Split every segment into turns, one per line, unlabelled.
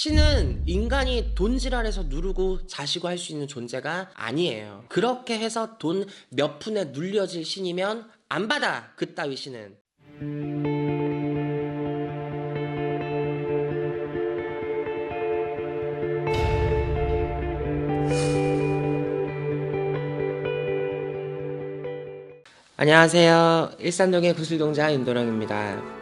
신은 인간이 돈지랄해서 누르고 자시고 할 수 있는 존재가 아니에요. 그렇게 해서 돈 몇 푼에 눌려질 신이면 안 받아, 그따위 신은. 안녕하세요. 일산동의 구슬동자 윤도령입니다.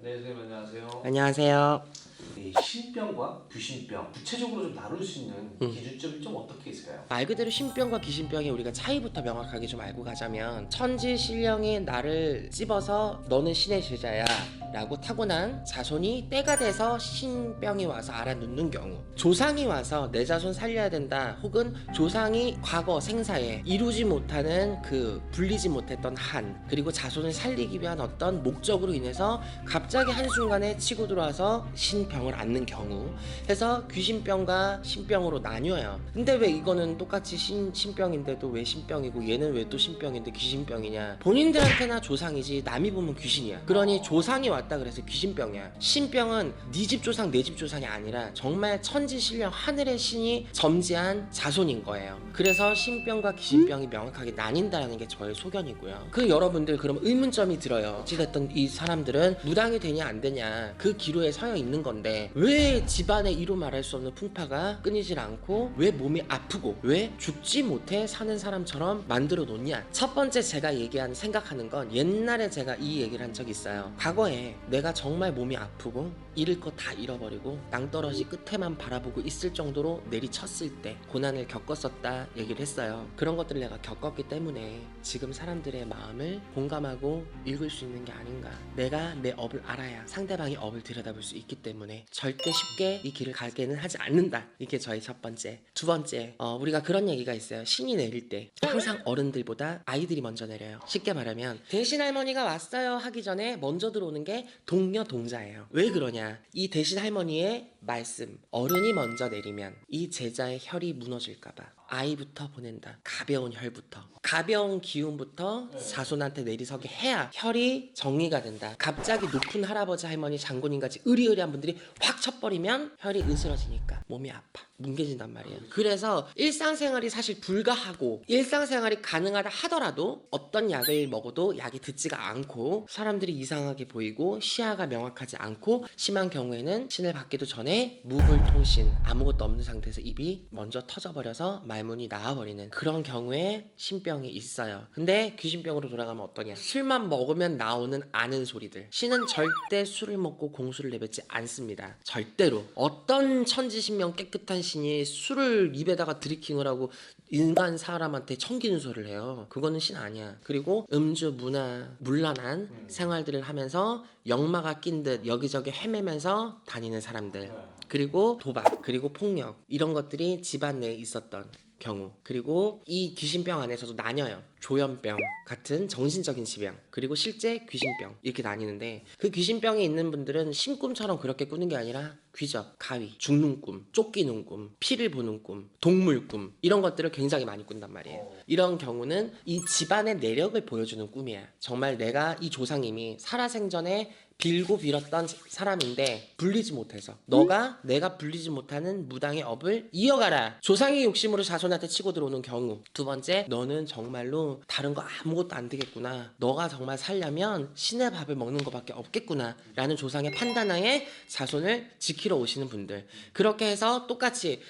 네, 선생님 안녕하세요.
안녕하세요.
이 신병과 귀신병 구체적으로 좀 나눌 수 있는 기준점이 좀 어떻게 있을까요?
말 그대로 신병과 귀신병의 우리가 차이부터 명확하게 좀 알고 가자면, 천지신령이 나를 찝어서 너는 신의 제자야 라고 타고난 자손이 때가 돼서 신병이 와서 알아눕는 경우, 조상이 와서 내 자손 살려야 된다, 혹은 조상이 과거 생사에 이루지 못하는 그 불리지 못했던 한, 그리고 자손을 살리기 위한 어떤 목적으로 인해서 갑자기 한순간에 치고 들어와서 신병을 앓는 경우 해서 귀신병과 신병으로 나뉘어요. 근데 왜 이거는 똑같이 신병인데도 왜 신병이고 얘는 왜 또 신병인데 귀신병이냐? 본인들한테나 조상이지 남이 보면 귀신이야. 그러니 조상이 왔다 그래서 귀신병이야. 신병은 네 집 조상 내 집 조상이 아니라 정말 천지신령 하늘의 신이 점지한 자손인 거예요. 그래서 신병과 귀신병이 명확하게 나뉜다는 게 저의 소견이고요. 그 여러분들 그럼 의문점이 들어요. 어찌됐든 이 사람들은 무당이 되냐 안 되냐 그 기로에 서여 있는 건데, 왜 집안에 이루 말할 수 없는 풍파가 끊이질 않고 왜 몸이 아프고 왜 죽지 못해 사는 사람처럼 만들어 놓냐? 첫 번째 제가 생각하는 건, 옛날에 제가 이 얘기를 한 적이 있어요. 과거에 내가 정말 몸이 아프고 잃을 거 다 잃어버리고 낭떠러지 끝에만 바라보고 있을 정도로 내리쳤을 때 고난을 겪었었다 얘기를 했어요. 그런 것들을 내가 겪었기 때문에 지금 사람들의 마음을 공감하고 읽을 수 있는 게 아닌가. 내가 내 업을 알아야 상대방의 업을 들여다볼 수 있기 때문에 절대 쉽게 이 길을 가게는 하지 않는다. 이게 저희 첫 번째. 두 번째, 우리가 그런 얘기가 있어요. 신이 내릴 때 항상 어른들보다 아이들이 먼저 내려요. 쉽게 말하면 대신 할머니가 왔어요 하기 전에 먼저 들어오는 게 동녀 동자예요. 왜 그러냐? 이 대신 할머니의 말씀, 어른이 먼저 내리면 이 제자의 혈이 무너질까봐 아이부터 보낸다. 가벼운 혈부터, 가벼운 기운부터 자손한테 내리서게 해야 혈이 정리가 된다. 갑자기 높은 할아버지 할머니 장군님같이 의리의리한 분들이 확 쳐버리면 혈이 으스러지니까 몸이 아파, 뭉개진단 말이에요. 그래서 일상생활이 사실 불가하고 일상생활이 가능하다 하더라도 어떤 약을 먹어도 약이 듣지가 않고 사람들이 이상하게 보이고 시야가 명확하지 않고, 심한 경우에는 신을 받기도 전에 무불통신, 아무것도 없는 상태에서 입이 먼저 터져버려서 말문이 나와버리는 그런 경우에 신병이 있어요. 근데 귀신병으로 돌아가면 어떠냐? 술만 먹으면 나오는 아는 소리들. 신은 절대 술을 먹고 공수를 내뱉지 않습니다. 절대로. 어떤 천지신명 깨끗한 신이 술을 입에다가 드리킹을 하고 인간 사람한테 청기는 소리를 해요. 그거는 신 아니야. 그리고 음주, 문화, 문란한 생활들을 하면서 역마가 낀 듯 여기저기 헤매면서 다니는 사람들, 그리고 도박, 그리고 폭력, 이런 것들이 집안 내에 있었던 경우, 그리고 이 귀신병 안에서도 나뉘어요. 조현병 같은 정신적인 질병, 그리고 실제 귀신병, 이렇게 나뉘는데, 그 귀신병이 있는 분들은 신꿈처럼 그렇게 꾸는 게 아니라 귀적, 가위, 죽는 꿈, 쫓기는 꿈, 피를 보는 꿈, 동물 꿈, 이런 것들을 굉장히 많이 꾼단 말이에요. 이런 경우는 이 집안의 내력을 보여주는 꿈이야. 정말 내가 이 조상님이 살아생전에 빌고 빌었던 사람인데 불리지 못해서, 너가 내가 불리지 못하는 무당의 업을 이어가라. 조상의 욕심으로 자손한테 치고 들어오는 경우. 두 번째, 너는 정말로 다른 거 아무것도 안 되겠구나, 너가 정말 살려면 신의 밥을 먹는 것밖에 없겠구나 라는 조상의 판단하에 자손을 지키러 오시는 분들. 그렇게 해서 똑같이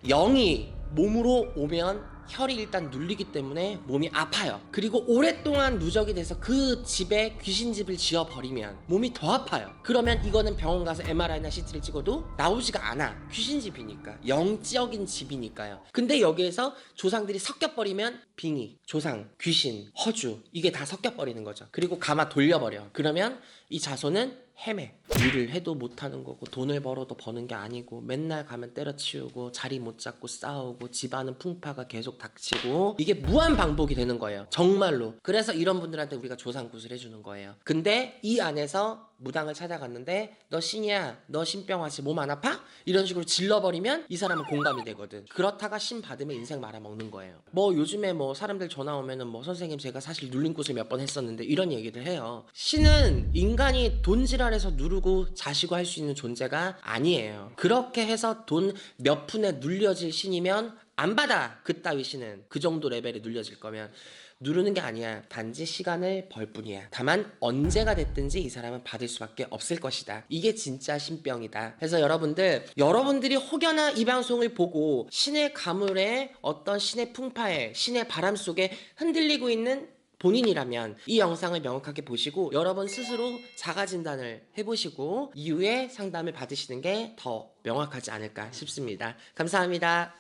영이 몸으로 오면 혈이 일단 눌리기 때문에 몸이 아파요. 그리고 오랫동안 누적이 돼서 그 집에 귀신집을 지어버리면 몸이 더 아파요. 그러면 이거는 병원 가서 MRI나 CT를 찍어도 나오지가 않아. 귀신집이니까, 영적인 집이니까요. 근데 여기에서 조상들이 섞여버리면 빙의, 조상, 귀신, 허주, 이게 다 섞여버리는 거죠. 그리고 가마 돌려버려. 그러면 이 자손은 헤매. 일을 해도 못하는 거고, 돈을 벌어도 버는 게 아니고, 맨날 가면 때려치우고, 자리 못 잡고 싸우고, 집안은 풍파가 계속 닥치고, 이게 무한 반복이 되는 거예요. 정말로. 그래서 이런 분들한테 우리가 조상굿을 해주는 거예요. 근데 이 안에서 무당을 찾아갔는데 너 신이야, 너 신병 왔지, 몸 안 아파? 이런 식으로 질러버리면 이 사람은 공감이 되거든. 그렇다가 신 받으면 인생 말아먹는 거예요. 뭐 요즘에 뭐 사람들 전화 오면은 뭐 선생님 제가 사실 눌린 곳을 몇 번 했었는데 이런 얘기를 해요. 신은 인간이 돈지랄해서 누르고 자시고 할 수 있는 존재가 아니에요. 그렇게 해서 돈 몇 푼에 눌려질 신이면 안 받아. 그따위 신은 그 정도 레벨에 눌려질 거면 누르는 게 아니야. 단지 시간을 벌 뿐이야. 다만 언제가 됐든지 이 사람은 받을 수밖에 없을 것이다. 이게 진짜 신병이다. 그래서 여러분들이 혹여나 이 방송을 보고 신의 가물에 어떤 신의 풍파에 신의 바람 속에 흔들리고 있는 본인이라면 이 영상을 명확하게 보시고 여러분 스스로 자가 진단을 해보시고 이후에 상담을 받으시는 게 더 명확하지 않을까 싶습니다. 감사합니다.